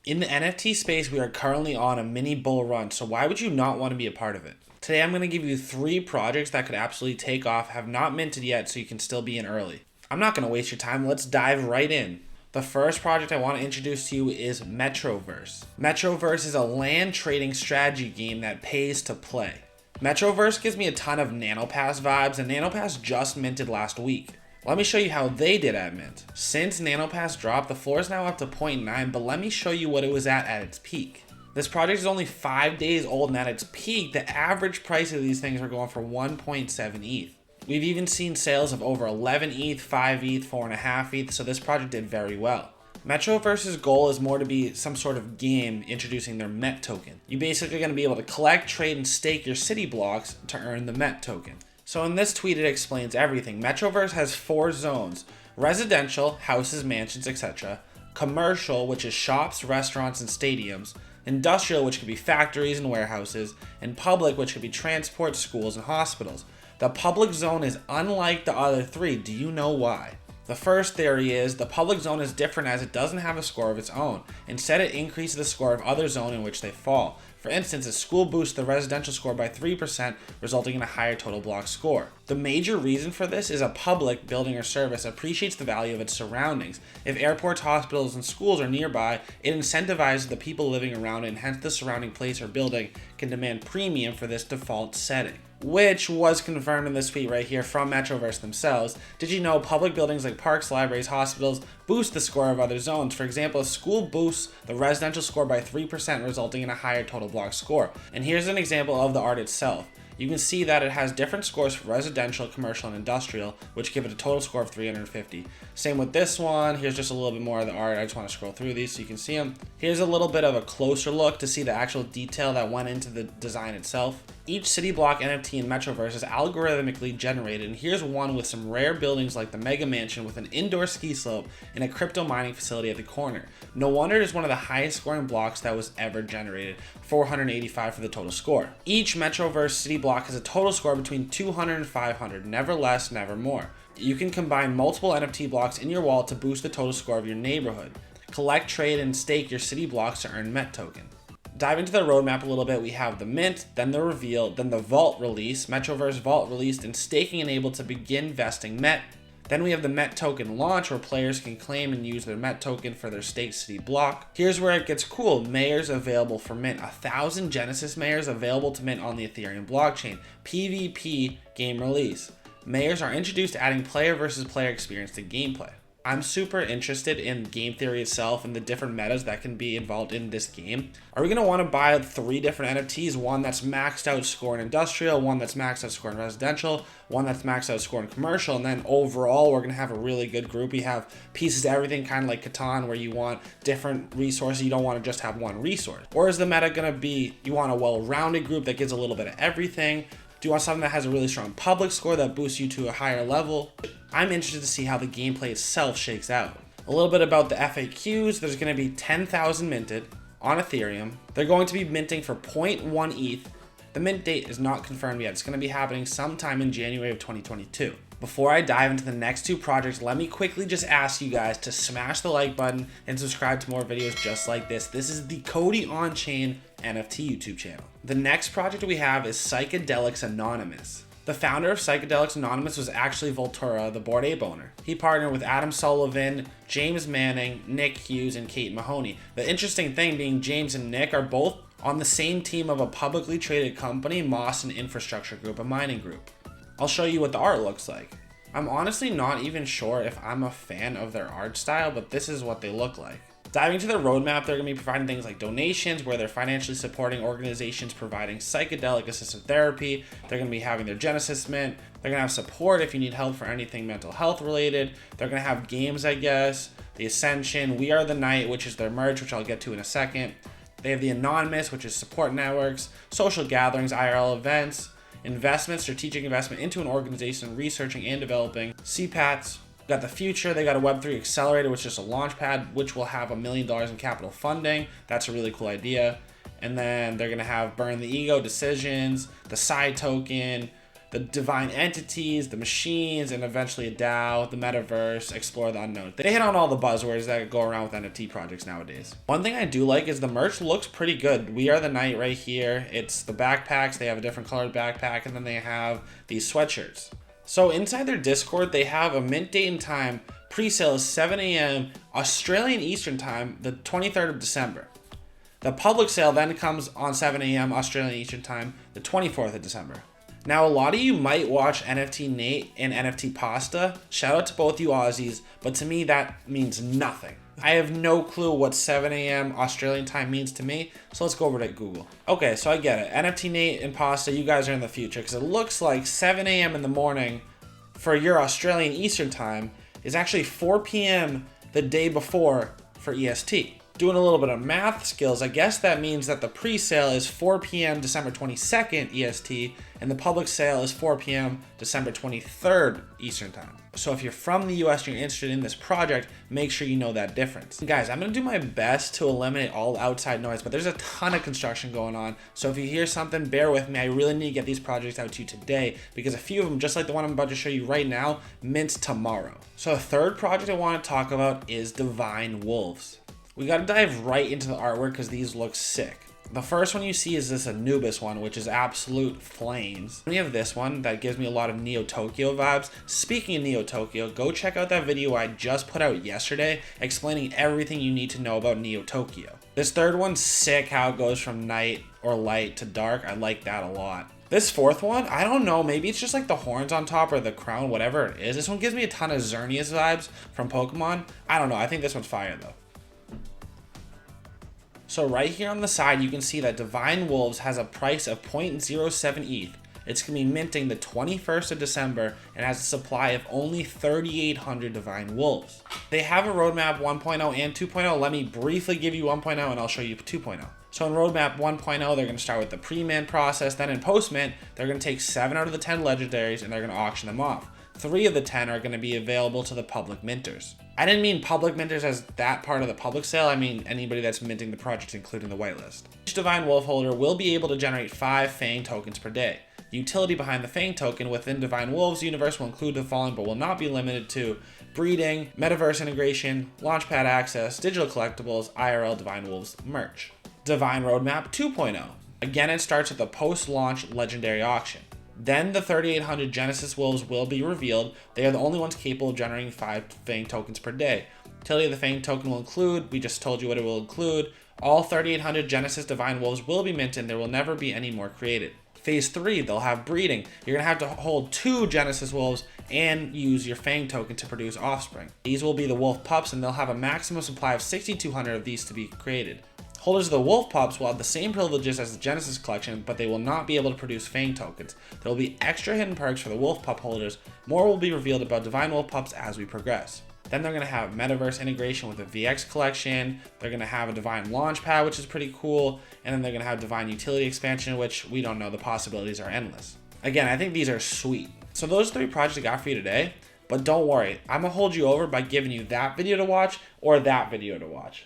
In the NFT space, we are currently on a mini bull run, so why would you not want to be a part of it? Today I'm going to give you 3 projects that could absolutely take off, have not minted yet, so you can still be in early. I'm not going to waste your time, let's dive right in. The first project I want to introduce to you is Metroverse. Metroverse is a land trading strategy game that pays to play. Metroverse gives me a ton of NanoPass vibes, and NanoPass just minted last week. Let me show you how they did at mint. Since NanoPass dropped, the floor is now up to 0.9, but let me show you what it was at its peak. This project is only 5 days old, and at its peak, the average price of these things are going for 1.7 ETH. We've even seen sales of over 11 ETH, 5 ETH, 4.5 ETH, so this project did very well. Metroverse's goal is more to be some sort of game introducing their MET token. You're basically going to be able to collect, trade, and stake your city blocks to earn the MET token. So in this tweet, it explains everything. Metroverse has 4 zones: residential, houses, mansions, etc., commercial, which is shops, restaurants, and stadiums, industrial, which could be factories and warehouses, and public, which could be transport, schools, and hospitals. The public zone is unlike the other 3. Do you know why? The first theory is the public zone is different as it doesn't have a score of its own. Instead, it increases the score of other zone in which they fall. For instance, a school boosts the residential score by 3%, resulting in a higher total block score. The major reason for this is a public building or service appreciates the value of its surroundings. If airports, hospitals, and schools are nearby, it incentivizes the people living around it, and hence the surrounding place or building can demand premium for this default setting, which was confirmed in this tweet right here from Metroverse themselves. Did you know public buildings like parks, libraries, hospitals boost the score of other zones? For example, a school boosts the residential score by 3%, resulting in a higher total block score. And here's an example of the art itself. You can see that it has different scores for residential, commercial, and industrial, which give it a total score of 350. Same with this one. Here's just a little bit more of the art. I just want to scroll through these so you can see them. Here's a little bit of a closer look to see the actual detail that went into the design itself. Each city block NFT in Metroverse is algorithmically generated, and here's one with some rare buildings like the Mega Mansion with an indoor ski slope and a crypto mining facility at the corner. No wonder it is one of the highest scoring blocks that was ever generated, 485 for the total score. Each Metroverse city block has a total score between 200 and 500, never less, never more. You can combine multiple NFT blocks in your wallet to boost the total score of your neighborhood. Collect, trade, and stake your city blocks to earn MET token. Dive into the roadmap a little bit. We have the mint, then the reveal, then the vault release, Metroverse vault released, and staking enabled to begin vesting MET. Then we have the MET token launch, where players can claim and use their MET token for their staked city block. Here's where it gets cool. Mayors available for mint. 1,000 Genesis mayors available to mint on the Ethereum blockchain. PvP game release. Mayors are introduced, adding player versus player experience to gameplay. I'm super interested in game theory itself and the different metas that can be involved in this game. Are we going to want to buy 3 different NFTs? One that's maxed out score in industrial, one that's maxed out score in residential, one that's maxed out score in commercial, and then overall we're going to have a really good group. We have pieces of everything, kind of like Catan, where you want different resources. You don't want to just have one resource. Or is the meta going to be you want a well-rounded group that gives a little bit of everything? Do you want something that has a really strong public score that boosts you to a higher level? I'm interested to see how the gameplay itself shakes out. A little bit about the FAQs. There's going to be 10,000 minted on Ethereum. They're going to be minting for 0.1 ETH. The mint date is not confirmed yet. It's going to be happening sometime in January of 2022. Before I dive into the next 2 projects, let me quickly just ask you guys to smash the like button and subscribe to more videos just like this. This is the CodyOnChain NFT YouTube channel. The next project we have is Psychedelics Anonymous. The founder of Psychedelics Anonymous was actually Voltura, the Bored Ape owner. He partnered with Adam Sullivan, James Manning, Nick Hughes, and Kate Mahoney. The interesting thing being James and Nick are both on the same team of a publicly traded company, Moss and Infrastructure Group, a mining group. I'll show you what the art looks like. I'm honestly not even sure if I'm a fan of their art style, but this is what they look like. Diving to their roadmap, they're going to be providing things like donations, where they're financially supporting organizations providing psychedelic assisted therapy. They're going to be having their Genesis mint. They're going to have support if you need help for anything mental health related. They're going to have games, I guess. The Ascension, We Are the Night, which is their merch, which I'll get to in a second. They have the Anonymous, which is support networks, social gatherings, IRL events, investment, strategic investment into an organization researching and developing CPATs. Got the future. They got a Web3 accelerator, which is a launch pad, which will have $1 million in capital funding. That's a really cool idea. And then they're going to have Burn the Ego, Decisions, the Side Token, the divine entities, the machines, and eventually a DAO, the Metaverse, explore the unknown. They hit on all the buzzwords that go around with NFT projects nowadays. One thing I do like is the merch looks pretty good. We Are the Night right here. It's the backpacks. They have a different colored backpack, and then they have these sweatshirts. So inside their Discord, they have a mint date and time. Pre-sale is 7 a.m. Australian Eastern Time, the 23rd of December. The public sale then comes on 7 a.m. Australian Eastern Time, the 24th of December. Now, a lot of you might watch NFT Nate and NFT Pasta. Shout out to both you Aussies, but to me that means nothing. I have no clue what 7 a.m. Australian time means to me, so let's go over to Google. Okay, so I get it. NFT Nate and Pasta, you guys are in the future, because it looks like 7 a.m. in the morning for your Australian Eastern Time is actually 4 p.m. the day before for EST. Doing a little bit of math skills, I guess that means that the pre-sale is 4 p.m. December 22nd EST, and the public sale is 4 p.m. December 23rd Eastern Time. So if you're from the US and you're interested in this project, make sure you know that difference. Guys, I'm gonna do my best to eliminate all outside noise, but there's a ton of construction going on. So if you hear something, bear with me. I really need to get these projects out to you today because a few of them, just like the one I'm about to show you right now, mints tomorrow. So the third project I want to talk about is Divine Wolves. We got to dive right into the artwork because these look sick. The first one you see is this Anubis one, which is absolute flames. We have this one that gives me a lot of Neo Tokyo vibes. Speaking of Neo Tokyo, go check out that video I just put out yesterday explaining everything you need to know about Neo Tokyo. This third one's sick, how it goes from night or light to dark. I like that a lot. This fourth one, I don't know, maybe it's just like the horns on top or the crown, whatever it is. This one gives me a ton of Xerneas vibes from Pokemon. I don't know, I think this one's fire though. So right here on the side, you can see that Divine Wolves has a price of 0.07 ETH. It's going to be minting the 21st of December and has a supply of only 3,800 Divine Wolves. They have a roadmap 1.0 and 2.0. Let me briefly give you 1.0 and I'll show you 2.0. So in roadmap 1.0, they're going to start with the pre-mint process. Then in post-mint, they're going to take 7 out of the 10 legendaries and they're going to auction them off. 3 of the 10 are going to be available to the public minters. I didn't mean public minters as that part of the public sale. I mean anybody that's minting the project, including the whitelist. Each Divine Wolf holder will be able to generate 5 Fang tokens per day. The utility behind the Fang token within Divine Wolves universe will include the following, but will not be limited to breeding, Metaverse integration, launchpad access, digital collectibles, IRL Divine Wolves merch. Divine Roadmap 2.0. Again, it starts with a post-launch legendary auction. Then the 3,800 Genesis Wolves will be revealed. They are the only ones capable of generating 5 Fang tokens per day. Utility of the Fang token will include, we just told you what it will include, all 3,800 Genesis Divine Wolves will be minted and there will never be any more created. Phase 3, they'll have breeding. You're going to have to hold 2 Genesis Wolves and use your Fang token to produce offspring. These will be the Wolf Pups and they'll have a maximum supply of 6,200 of these to be created. Holders of the Wolf Pups will have the same privileges as the Genesis collection, but they will not be able to produce Fang tokens. There will be extra hidden perks for the Wolf Pup holders. More will be revealed about Divine Wolf Pups as we progress. Then they're going to have Metaverse integration with the VX collection. They're going to have a Divine Launchpad, which is pretty cool. And then they're going to have Divine Utility expansion, which we don't know. The possibilities are endless. Again, I think these are sweet. So those 3 projects I got for you today. But don't worry, I'm going to hold you over by giving you that video to watch or that video to watch.